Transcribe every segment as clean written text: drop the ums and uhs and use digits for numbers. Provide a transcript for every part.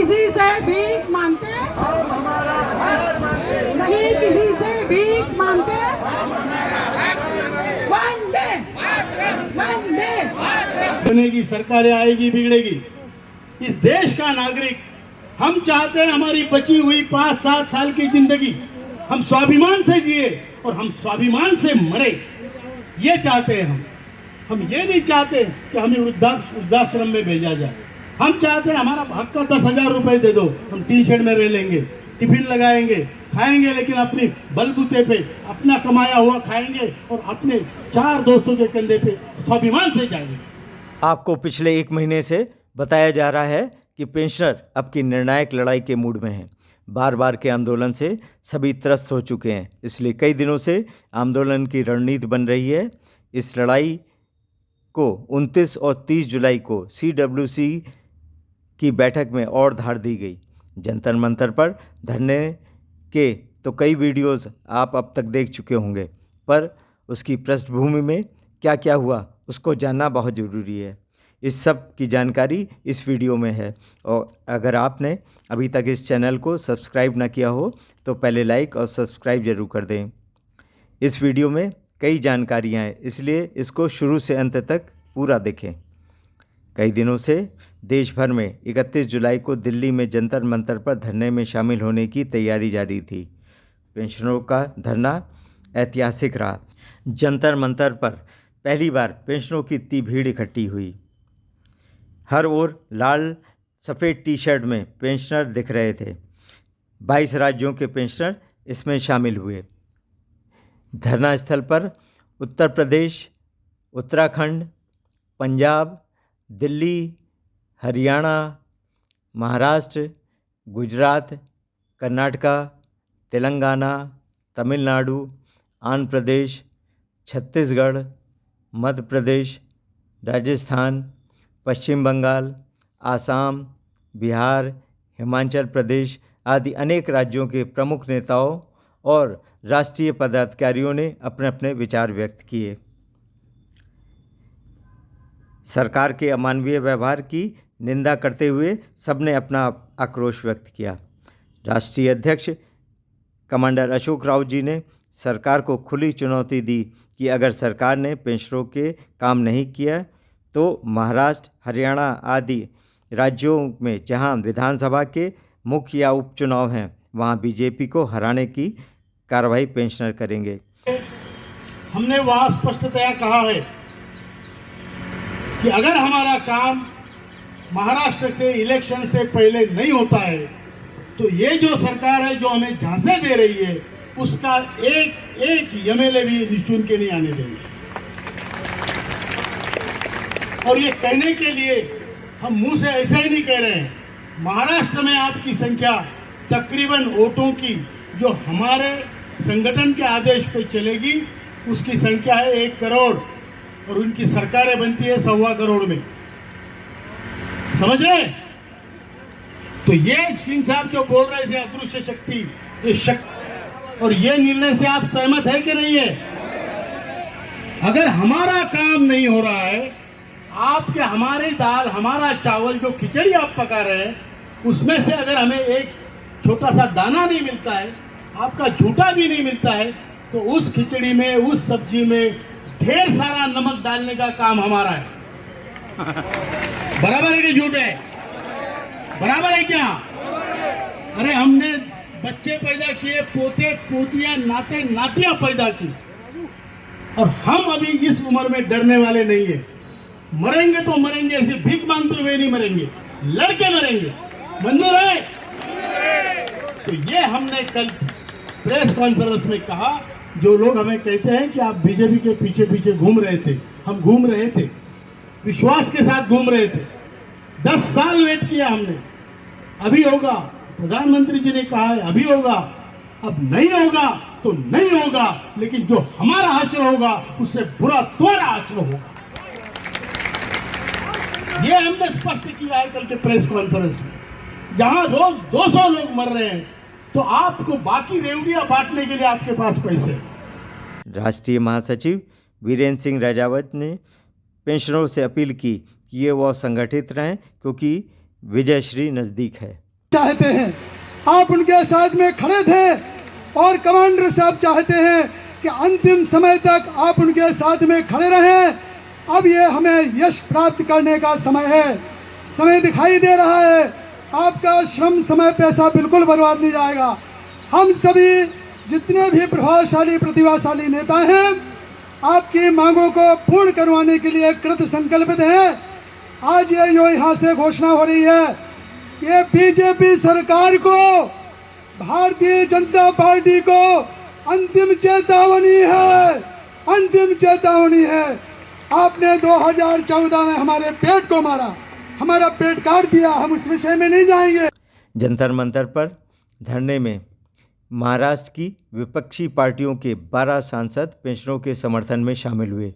किसी से भीख मांगते, नहीं किसी से भीख मांगते। वंदे वंदे। बनेगी, सरकारें आएगी, बिगड़ेगी। इस देश का नागरिक हम चाहते हैं हमारी बची हुई 5-7 साल की जिंदगी हम स्वाभिमान से जिए और हम स्वाभिमान से मरे, ये चाहते हैं हम ये नहीं चाहते कि हमें वृद्धाश्रम में भेजा जाए। हम चाहते हैं हमारा हक का 10,000 रुपए दे दो, हम टी शर्ट में रह लेंगे, टिफिन लगाएंगे, खाएंगे, लेकिन अपनी बलबूते पे अपना कमाया हुआ खाएंगे और अपने 4 दोस्तों के कंधे पे स्वाभिमान से जाएंगे। आपको पिछले 1 महीने से बताया जा रहा है कि पेंशनर अब की निर्णायक लड़ाई के मूड में हैं। बार बार के आंदोलन से सभी त्रस्त हो चुके हैं, इसलिए कई दिनों से आंदोलन की रणनीति बन रही है। इस लड़ाई को 29 और 30 जुलाई को CWC की बैठक में और धार दी गई। जंतर मंतर पर धरने के तो कई वीडियोस आप अब तक देख चुके होंगे, पर उसकी पृष्ठभूमि में क्या क्या हुआ उसको जानना बहुत ज़रूरी है। इस सब की जानकारी इस वीडियो में है, और अगर आपने अभी तक इस चैनल को सब्सक्राइब ना किया हो तो पहले लाइक और सब्सक्राइब ज़रूर कर दें। इस वीडियो में कई जानकारियाँ हैं, इसलिए इसको शुरू से अंत तक पूरा देखें। कई दिनों से देश भर में 31 जुलाई को दिल्ली में जंतर मंतर पर धरने में शामिल होने की तैयारी जारी थी। पेंशनरों का धरना ऐतिहासिक रहा। जंतर मंतर पर पहली बार पेंशनरों की इतनी भीड़ इकट्ठी हुई। हर ओर लाल सफ़ेद टी शर्ट में पेंशनर दिख रहे थे। 22 राज्यों के पेंशनर इसमें शामिल हुए। धरना स्थल पर उत्तर प्रदेश, उत्तराखंड, पंजाब, दिल्ली, हरियाणा, महाराष्ट्र, गुजरात, कर्नाटका, तेलंगाना, तमिलनाडु, आंध्र प्रदेश, छत्तीसगढ़, मध्य प्रदेश, राजस्थान, पश्चिम बंगाल, आसाम, बिहार, हिमाचल प्रदेश आदि अनेक राज्यों के प्रमुख नेताओं और राष्ट्रीय पदाधिकारियों ने अपने अपने विचार व्यक्त किए। सरकार के अमानवीय व्यवहार की निंदा करते हुए सबने अपना आक्रोश व्यक्त किया। राष्ट्रीय अध्यक्ष कमांडर अशोक राव जी ने सरकार को खुली चुनौती दी कि अगर सरकार ने पेंशनरों के काम नहीं किया तो महाराष्ट्र, हरियाणा आदि राज्यों में जहां विधानसभा के मुख्य या उपचुनाव हैं वहां बीजेपी को हराने की कार्रवाई पेंशनर करेंगे। हमने वहां स्पष्टतया कहा है कि अगर हमारा काम महाराष्ट्र के इलेक्शन से पहले नहीं होता है तो ये जो सरकार है जो हमें झांसे दे रही है उसका एक एमएलए भी निचुन के नहीं आने देंगे। और ये कहने के लिए हम मुंह से ऐसा ही नहीं कह रहे हैं। महाराष्ट्र में आपकी संख्या तकरीबन वोटों की जो हमारे संगठन के आदेश पर चलेगी उसकी संख्या है 1 करोड़ और उनकी सरकारें बनती है 1.25 करोड़ में। समझ रहे? तो ये सिंह साहब जो बोल रहे थे अदृश्य शक्ति, ये शक्ति और ये निर्णय से आप सहमत है कि नहीं है? अगर हमारा काम नहीं हो रहा है, आपके हमारी दाल, हमारा चावल, जो खिचड़ी आप पका रहे हैं उसमें से अगर हमें एक छोटा सा दाना नहीं मिलता है, आपका झूठा भी नहीं मिलता है, तो उस खिचड़ी में, उस सब्जी में ढेर सारा नमक डालने का काम हमारा है। बराबर है कि झूठ है? बराबर है क्या? अरे हमने बच्चे पैदा किए, पोते पोतियां, नाते नातियां पैदा की, और हम अभी इस उम्र में डरने वाले नहीं है। मरेंगे तो मरेंगे, ऐसे भीख मांगते हुए नहीं मरेंगे, लड़के मरेंगे। मंजूर है? तो ये हमने कल प्रेस कॉन्फ्रेंस में कहा। जो लोग हमें कहते हैं कि आप बीजेपी के पीछे पीछे घूम रहे थे, हम घूम रहे थे, विश्वास के साथ घूम रहे थे। 10 साल वेट किया हमने, अभी होगा। प्रधानमंत्री जी ने कहा है अभी होगा, अब नहीं होगा तो नहीं होगा, लेकिन जो हमारा हश्र होगा उससे बुरा तुम्हारा हश्र होगा। ये हमने स्पष्ट किया है कल के प्रेस कॉन्फ्रेंस में। जहां रोज 200 लोग मर रहे हैं तो आपको बाकी रेवड़ियां बांटने के लिए आपके पास पैसे। राष्ट्रीय महासचिव वीरेंद्र सिंह राजावत ने पेंशनरों से अपील की कि ये वो संगठित रहें क्योंकि विजयश्री नज़दीक है। चाहते हैं, आप उनके साथ में खड़े थे और कमांडर साहब चाहते हैं कि अंतिम समय तक आप उनके साथ में खड़े रहें। अब ये हमें यश प्राप्त करने का समय है, समय दिखाई दे रहा है। आपका श्रम समय पैसा बिल्कुल बर्बाद नहीं जाएगा। हम सभी जितने भी प्रभावशाली प्रतिभाशाली नेता हैं आपकी मांगों को पूर्ण करवाने के लिए कृत संकल्पित हैं। आज ये जो यहाँ से घोषणा हो रही है, ये बीजेपी सरकार को, भारतीय जनता पार्टी को अंतिम चेतावनी है, अंतिम चेतावनी है। आपने 2014 में हमारे पेट को मारा, हमारा पेट काट दिया, हम उस विषय में नहीं जाएंगे। जंतर मंतर पर धरने में महाराष्ट्र की विपक्षी पार्टियों के 12 सांसद पेंशनरों के समर्थन में शामिल हुए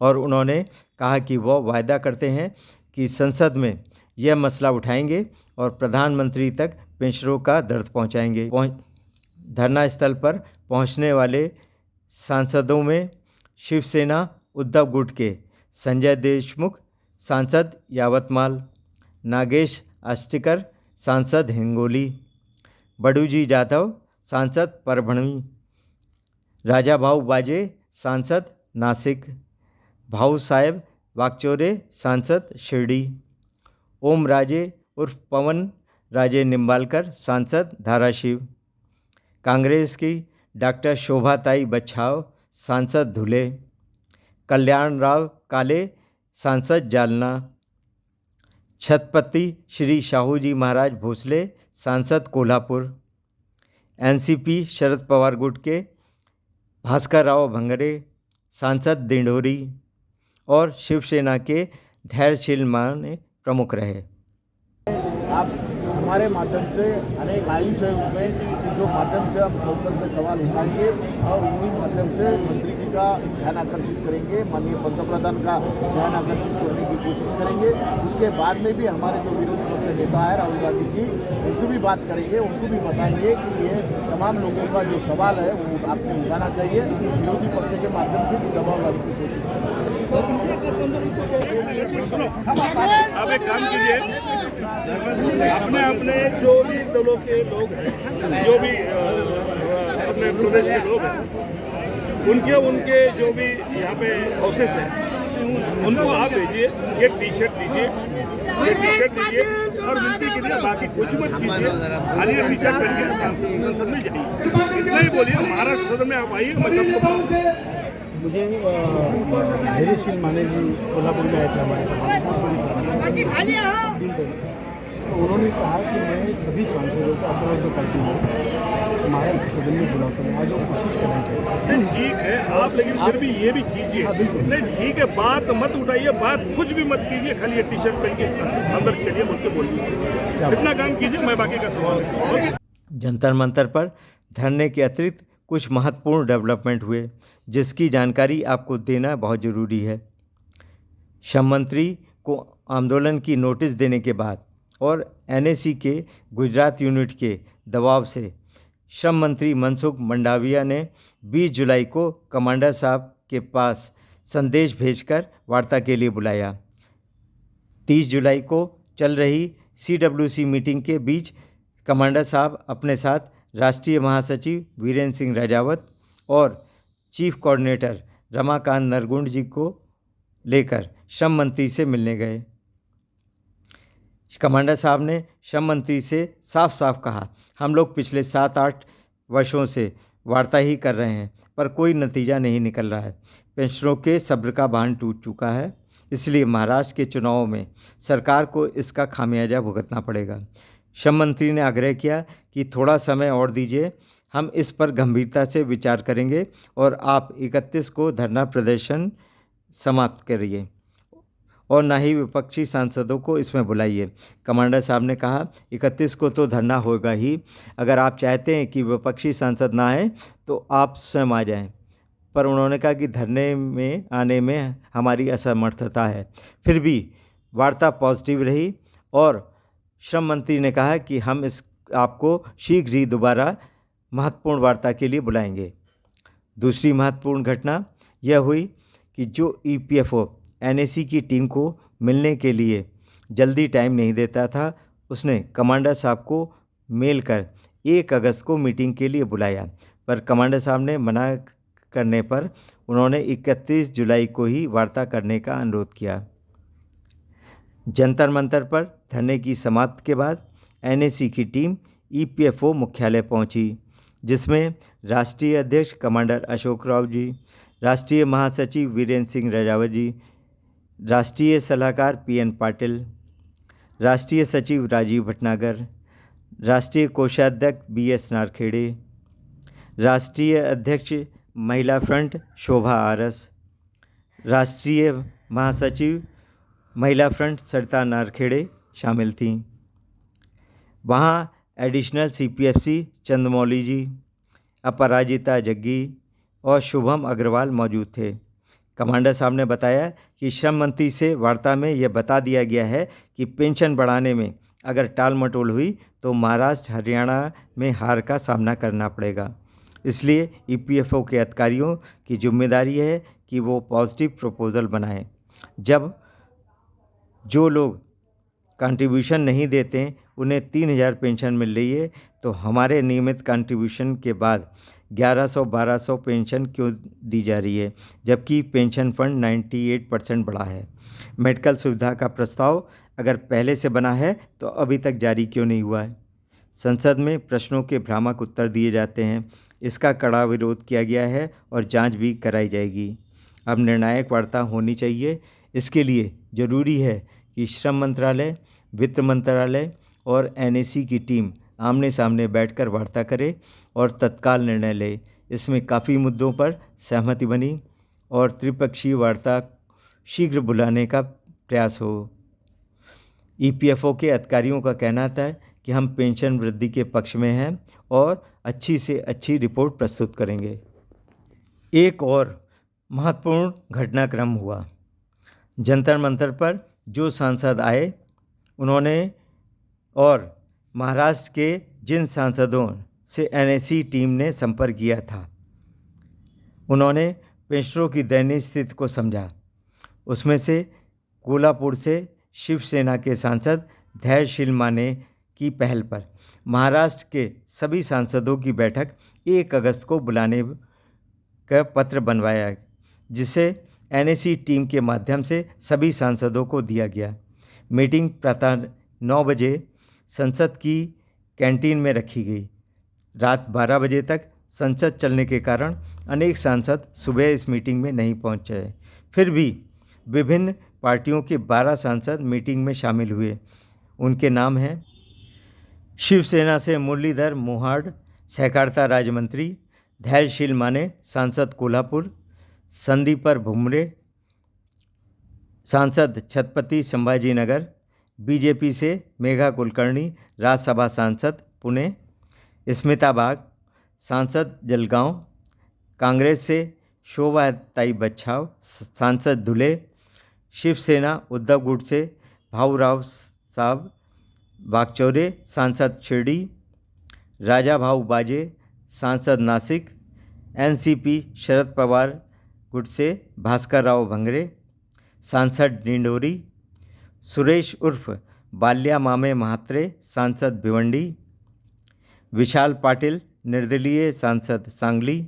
और उन्होंने कहा कि वो वायदा करते हैं कि संसद में यह मसला उठाएंगे और प्रधानमंत्री तक पेंशनरों का दर्द पहुंचाएंगे। धरना स्थल पर पहुंचने वाले सांसदों में शिवसेना उद्धव गुट के संजय देशमुख सांसद यावतमाल, नागेश आष्टीकर सांसद हिंगोली, बड़ूजी जाधव सांसद परभणी, राजा भाऊ बाजे सांसद नासिक, भाऊ साहेब वाकचौरे सांसद शिरडी, ओम राजे उर्फ पवन राजे निम्बालकर सांसद धाराशिव, कांग्रेस की डॉक्टर शोभाताई बच्छाव सांसद धुले, कल्याण राव काले सांसद जालना, छत्रपति श्री शाहूजी महाराज भोसले सांसद कोल्हापुर, एनसीपी शरद पवार गुट के भास्कर राव भंगरे सांसद दिंडोरी और शिवसेना के धैर्यशील मान प्रमुख रहे। आप हमारे माध्यम से अनेक आयुष है उसमें, जो माध्यम से हम संसद में सवाल उठाएंगे और उन्हीं माध्यम से मंत्री जी का ध्यान आकर्षित करेंगे, माननीय पंतप्रधान का ध्यान आकर्षित करने की कोशिश करेंगे। उसके बाद में भी हमारे जो विरोधी पक्ष नेता है राहुल गांधी जी, उनसे भी बात करेंगे, उनको भी बताएंगे कि ये तमाम लोगों का जो सवाल है वो आपको उठाना चाहिए, विरोधी पक्ष के माध्यम से भी दबाव लाने की कोशिश करेंगे। आप एक काम कीजिए, अपने अपने जो भी दलों के लोग हैं, जो भी अपने प्रदेश के लोग हैं, उनके जो भी यहाँ पे हाउसेस हैं, उनको आप भेजिए, ये टी शर्ट दीजिए, और विनती कीजिए, बाकी कुछ मत कीजिए, खाली टी शर्ट पहन के संसद में जाइए, इतना ही बोलिए। महाराष्ट्र सदन में आप आइए, मैं सबको मुझे धैर्यशील माने जी कोल्हापुर में आए थे हमारे साथ, तो उन्होंने कहा कि मैं सभी सांसदों को अपना जो पार्टी है हमारे सदन में बुलाता हूँ, आज वो कोशिश करेंगे। ठीक है आप, लेकिन फिर भी ये भी कीजिए। नहीं ठीक है, बात मत उठाइए, बात कुछ भी मत कीजिए, खाली ये टी शर्ट पहन के अंदर चलिए, बोल के बोलिए, इतना काम कीजिए, मैं बाकी का सवाल। जंतर मंतर पर धरने के अतिरिक्त कुछ महत्वपूर्ण डेवलपमेंट हुए जिसकी जानकारी आपको देना बहुत ज़रूरी है। श्रम मंत्री को आंदोलन की नोटिस देने के बाद और एनएसी के गुजरात यूनिट के दबाव से श्रम मंत्री मनसुख मंडाविया ने 20 जुलाई को कमांडर साहब के पास संदेश भेजकर वार्ता के लिए बुलाया। 30 जुलाई को चल रही CWC मीटिंग के बीच कमांडर साहब अपने साथ राष्ट्रीय महासचिव वीरेंद्र सिंह राजावत और चीफ कोऑर्डिनेटर रमाकांत नरगुंड जी को लेकर श्रम मंत्री से मिलने गए। कमांडर साहब ने श्रम मंत्री से साफ साफ कहा, हम लोग पिछले 7-8 वर्षों से वार्ता ही कर रहे हैं पर कोई नतीजा नहीं निकल रहा है। पेंशनरों के सब्र का बांध टूट चुका है, इसलिए महाराष्ट्र के चुनाव में सरकार को इसका खामियाजा भुगतना पड़ेगा। श्रम मंत्री ने आग्रह किया कि थोड़ा समय और दीजिए, हम इस पर गंभीरता से विचार करेंगे और आप 31 को धरना प्रदर्शन समाप्त करिए और ना ही विपक्षी सांसदों को इसमें बुलाइए। कमांडर साहब ने कहा 31 को तो धरना होगा ही, अगर आप चाहते हैं कि विपक्षी सांसद ना आए तो आप स्वयं आ जाएं। पर उन्होंने कहा कि धरने में आने में हमारी असमर्थता है। फिर भी वार्ता पॉजिटिव रही और श्रम मंत्री ने कहा कि हम आपको शीघ्र ही दोबारा महत्वपूर्ण वार्ता के लिए बुलाएंगे। दूसरी महत्वपूर्ण घटना यह हुई कि जो EPFO NAC की टीम को मिलने के लिए जल्दी टाइम नहीं देता था, उसने कमांडर साहब को मेल कर 1 अगस्त को मीटिंग के लिए बुलाया, पर कमांडर साहब ने मना करने पर उन्होंने 31 जुलाई को ही वार्ता करने का अनुरोध किया। जंतर मंतर पर धरने की समाप्ति के बाद एनएसी की टीम ईपीएफओ मुख्यालय पहुंची, जिसमें राष्ट्रीय अध्यक्ष कमांडर अशोक राव जी, राष्ट्रीय महासचिव वीरेंद्र सिंह राजावत जी, राष्ट्रीय सलाहकार पीएन पाटिल, राष्ट्रीय सचिव राजीव भटनागर, राष्ट्रीय कोषाध्यक्ष बीएस नारखेड़े, राष्ट्रीय अध्यक्ष महिला फ्रंट शोभा आरस, राष्ट्रीय महासचिव महिला फ्रंट सरिता नारखेड़े शामिल थीं। वहाँ एडिशनल सीपीएफसी चंद्रमौली जी, अपराजिता जग्गी और शुभम अग्रवाल मौजूद थे। कमांडर साहब ने बताया कि श्रम मंत्री से वार्ता में यह बता दिया गया है कि पेंशन बढ़ाने में अगर टाल मटोल हुई तो महाराष्ट्र हरियाणा में हार का सामना करना पड़ेगा। इसलिए ईपीएफओ के अधिकारियों की जिम्मेदारी है कि वो पॉजिटिव प्रपोजल बनाएं। जब जो लोग कंट्रीब्यूशन नहीं देते उन्हें 3000 पेंशन मिल रही है, तो हमारे नियमित कंट्रीब्यूशन के बाद 1100-1200 पेंशन क्यों दी जा रही है, जबकि पेंशन फंड 98% बढ़ा है। मेडिकल सुविधा का प्रस्ताव अगर पहले से बना है तो अभी तक जारी क्यों नहीं हुआ है। संसद में प्रश्नों के भ्रामक उत्तर दिए जाते हैं, इसका कड़ा विरोध किया गया है और जांच भी कराई जाएगी। अब निर्णायक वार्ता होनी चाहिए। इसके लिए ज़रूरी है कि श्रम मंत्रालय, वित्त मंत्रालय और एनएसी की टीम आमने सामने बैठकर वार्ता करे और तत्काल निर्णय ले। इसमें काफ़ी मुद्दों पर सहमति बनी और त्रिपक्षीय वार्ता शीघ्र बुलाने का प्रयास हो। ईपीएफओ के अधिकारियों का कहना था कि हम पेंशन वृद्धि के पक्ष में हैं और अच्छी से अच्छी रिपोर्ट प्रस्तुत करेंगे। एक और महत्वपूर्ण घटनाक्रम हुआ। जंतर मंतर पर जो सांसद आए उन्होंने और महाराष्ट्र के जिन सांसदों से एनएसी टीम ने संपर्क किया था, उन्होंने पेंशनरों की दयनीय स्थिति को समझा। उसमें से कोल्हापुर से शिवसेना के सांसद धैर्यशील माने की पहल पर महाराष्ट्र के सभी सांसदों की बैठक 1 अगस्त को बुलाने का पत्र बनवाया, जिसे एनएसी टीम के माध्यम से सभी सांसदों को दिया गया। मीटिंग प्रातः 9 बजे संसद की कैंटीन में रखी गई। रात 12 बजे तक संसद चलने के कारण अनेक सांसद सुबह इस मीटिंग में नहीं पहुंचे। फिर भी विभिन्न पार्टियों के 12 सांसद मीटिंग में शामिल हुए। उनके नाम हैं: शिवसेना से मुरलीधर मोहाड, सहकारिता राज्य मंत्री; धैर्यशील माने, सांसद कोल्हापुर; संदीपर भुमरे, सांसद छत्रपति संभाजी नगर; बीजेपी से मेघा कुलकर्णी, राज्यसभा सांसद पुणे; स्मिता बाग, सांसद जलगांव; कांग्रेस से शोभा ताई बच्छाव, सांसद धुले; शिवसेना उद्धव गुट से भाऊराव साहब वाकचौरे, सांसद शिरडी; राजा भाऊ बाजे, सांसद नासिक; एनसीपी शरद पवार गुट से भास्कर राव भंगरे, सांसद डिंडोरी; सुरेश उर्फ बाल्या मामे महात्रे, सांसद भिवंडी; विशाल पाटिल, निर्दलीय सांसद सांगली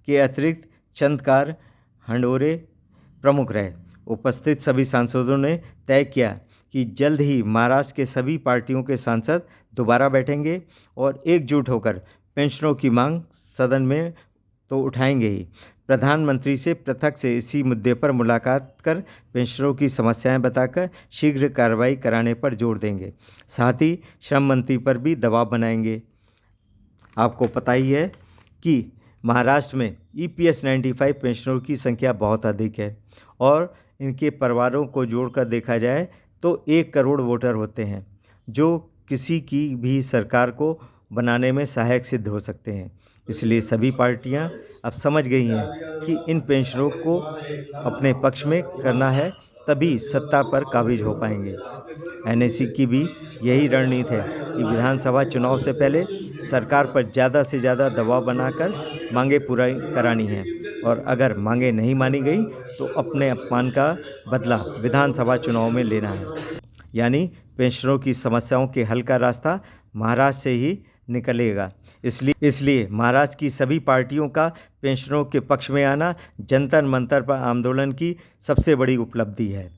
के अतिरिक्त चंदकार हंडोरे प्रमुख रहे। उपस्थित सभी सांसदों ने तय किया कि जल्द ही महाराष्ट्र के सभी पार्टियों के सांसद दोबारा बैठेंगे और एकजुट होकर पेंशनरों की मांग सदन में तो उठाएंगे ही, प्रधानमंत्री से पृथक से इसी मुद्दे पर मुलाकात कर पेंशनरों की समस्याएं बताकर शीघ्र कार्रवाई कराने पर जोर देंगे। साथ ही श्रम मंत्री पर भी दबाव बनाएंगे। आपको पता ही है कि महाराष्ट्र में ईपीएस 95 पेंशनरों की संख्या बहुत अधिक है और इनके परिवारों को जोड़कर देखा जाए तो 1 करोड़ वोटर होते हैं, जो किसी की भी सरकार को बनाने में सहायक सिद्ध हो सकते हैं। इसलिए सभी पार्टियां अब समझ गई हैं कि इन पेंशनरों को अपने पक्ष में करना है, तभी सत्ता पर काबिज हो पाएंगे। एनएसी की भी यही रणनीति है कि विधानसभा चुनाव से पहले सरकार पर ज़्यादा से ज़्यादा दबाव बनाकर मांगें पूरी करानी हैं और अगर मांगें नहीं मानी गई तो अपने अपमान का बदला विधानसभा चुनाव में लेना है। यानी पेंशनरों की समस्याओं के हल का रास्ता महाराष्ट्र से ही निकलेगा। इसलिए महाराष्ट्र की सभी पार्टियों का पेंशनरों के पक्ष में आना जंतर मंतर पर आंदोलन की सबसे बड़ी उपलब्धि है।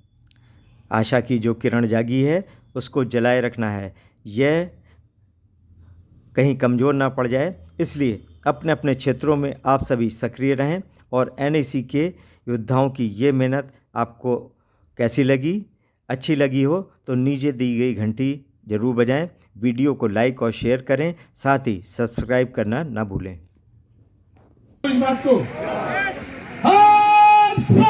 आशा की जो किरण जागी है उसको जलाए रखना है, यह कहीं कमज़ोर ना पड़ जाए। इसलिए अपने अपने क्षेत्रों में आप सभी सक्रिय रहें और NAC के योद्धाओं की ये मेहनत आपको कैसी लगी? अच्छी लगी हो तो नीचे दी गई घंटी ज़रूर बजाएं, वीडियो को लाइक और शेयर करें, साथ ही सब्सक्राइब करना ना भूलें। इस बात को हम सब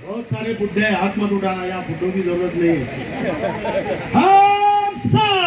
बहुत सारे बुड्ढे हाथ मत उठाना, यहाँ बुड्ढों की जरूरत नहीं है। हम सब